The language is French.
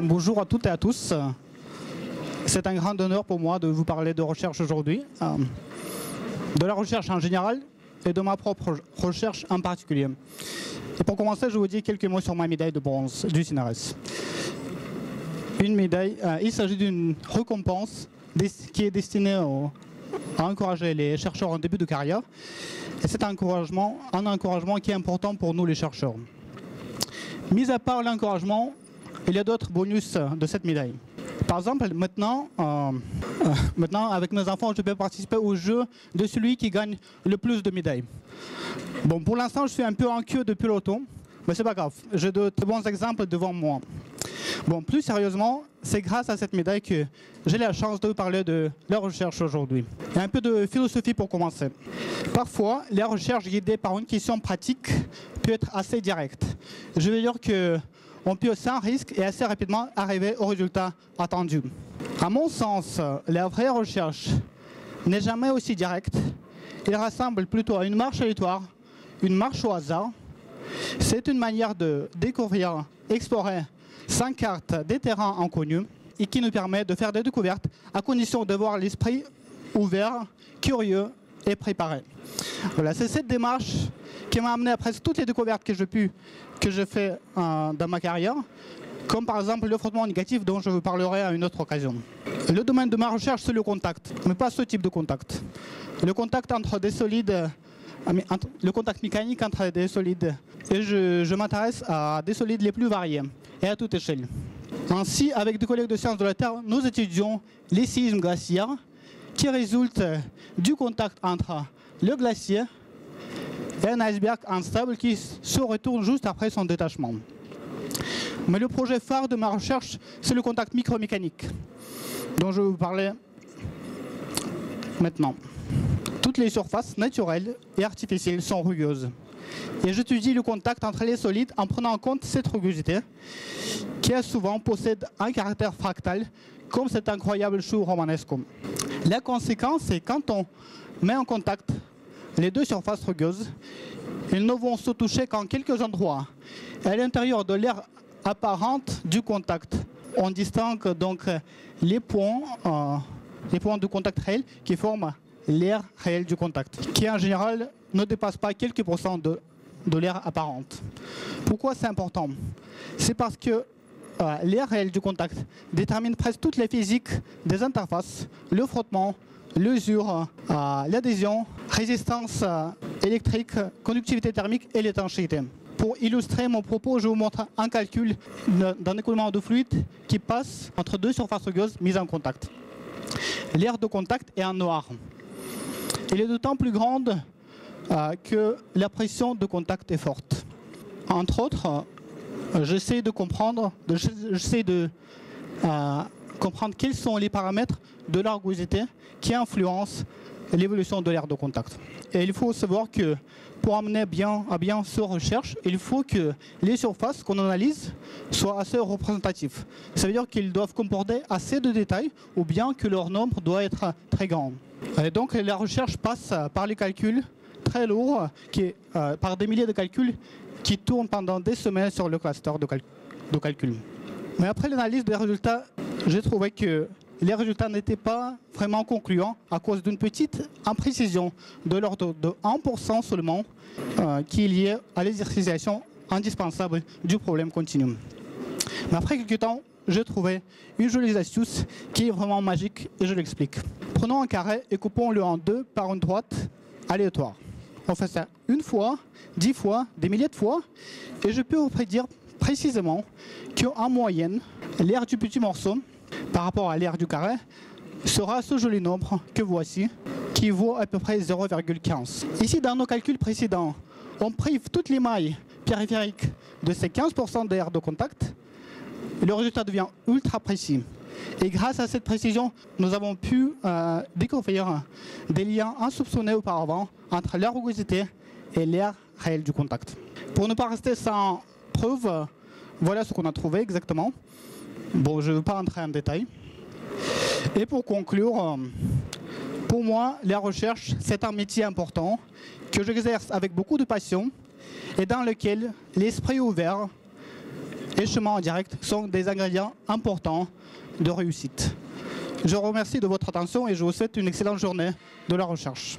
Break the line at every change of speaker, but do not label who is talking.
Bonjour à toutes et à tous. C'est un grand honneur pour moi de vous parler de recherche aujourd'hui, de la recherche en général et de ma propre recherche en particulier. Et pour commencer, je vous dis quelques mots sur ma médaille de bronze du CNRS. Une médaille, il s'agit d'une récompense qui est destinée à encourager les chercheurs en début de carrière. Et c'est un encouragement qui est important pour nous les chercheurs. Mis à part l'encouragement, il y a d'autres bonus de cette médaille. Par exemple, maintenant, avec mes enfants, je peux participer au jeu de celui qui gagne le plus de médailles. Bon, pour l'instant, je suis un peu en queue de peloton, mais c'est pas grave. J'ai de très bons exemples devant moi. Bon, plus sérieusement, c'est grâce à cette médaille que j'ai la chance de vous parler de la recherche aujourd'hui. Et un peu de philosophie pour commencer. Parfois, la recherche guidée par une question pratique peut être assez directe. Je veux dire que on peut sans risque et assez rapidement arriver au résultat attendu. À mon sens, la vraie recherche n'est jamais aussi directe. Elle ressemble plutôt à une marche aléatoire, une marche au hasard. C'est une manière de découvrir, explorer sans carte des terrains inconnus et qui nous permet de faire des découvertes à condition d'avoir l'esprit ouvert, curieux et préparé. Voilà, c'est cette démarche qui m'a amené à presque toutes les découvertes que j'ai fait dans ma carrière, comme par exemple le frottement négatif dont je vous parlerai à une autre occasion. Le domaine de ma recherche, c'est le contact, mais pas ce type de contact. Le contact entre des solides, le contact mécanique entre des solides. Et je m'intéresse à des solides les plus variés et à toute échelle. Ainsi, avec des collègues de sciences de la Terre, nous étudions les séismes glaciaires qui résultent du contact entre le glacier et un iceberg instable qui se retourne juste après son détachement. Mais le projet phare de ma recherche, c'est le contact micromécanique, dont je vais vous parler maintenant. Toutes les surfaces naturelles et artificielles sont rugueuses. Et j'étudie le contact entre les solides en prenant en compte cette rugosité, qui souvent possède un caractère fractal, comme cet incroyable chou romanesque. La conséquence, c'est quand on met en contact les deux surfaces rugueuses, ils ne vont se toucher qu'en quelques endroits. Et à l'intérieur de l'aire apparente du contact, on distingue donc les points de contact réel qui forment l'aire réelle du contact, qui en général ne dépasse pas quelques pourcents de l'aire apparente. Pourquoi c'est important? C'est parce que l'aire réelle du contact détermine presque toutes les physiques des interfaces, le frottement, l'usure, l'adhésion, résistance électrique, conductivité thermique et l'étanchéité. Pour illustrer mon propos, je vous montre un calcul d'un écoulement de fluide qui passe entre deux surfaces rugueuses mises en contact. L'aire de contact est en noir. Elle est d'autant plus grande que la pression de contact est forte. Entre autres, j'essaie de comprendre quels sont les paramètres de la rugosité qui influencent l'évolution de l'aire de contact. Et il faut savoir que pour amener à bien ces recherches, il faut que les surfaces qu'on analyse soient assez représentatives. Ça veut dire qu'ils doivent comporter assez de détails ou bien que leur nombre doit être très grand. Et donc la recherche passe par les calculs très lourds, par des milliers de calculs qui tournent pendant des semaines sur le cluster de calcul. Mais après l'analyse des résultats, j'ai trouvé que les résultats n'étaient pas vraiment concluants à cause d'une petite imprécision de l'ordre de 1% seulement qui est liée à l'exercitation indispensable du problème continu. Mais après quelques temps, j'ai trouvé une jolie astuce qui est vraiment magique et je l'explique. Prenons un carré et coupons-le en deux par une droite aléatoire. On fait ça une fois, 10 fois, des milliers de fois et je peux vous prédire précisément qu'en moyenne, l'aire du petit morceau par rapport à l'aire du carré sera ce joli nombre que voici, qui vaut à peu près 0,15. Ici, dans nos calculs précédents, on prive toutes les mailles périphériques de ces 15% d'aire de contact. Et le résultat devient ultra précis. Et grâce à cette précision, nous avons pu découvrir des liens insoupçonnés auparavant entre la rugosité et l'aire réelle du contact. Pour ne pas rester sans preuve, voilà ce qu'on a trouvé exactement. Bon, je ne vais pas entrer en détail. Et pour conclure, pour moi, la recherche, c'est un métier important que j'exerce avec beaucoup de passion et dans lequel l'esprit ouvert et chemin en direct sont des ingrédients importants de réussite. Je vous remercie de votre attention et je vous souhaite une excellente journée de la recherche.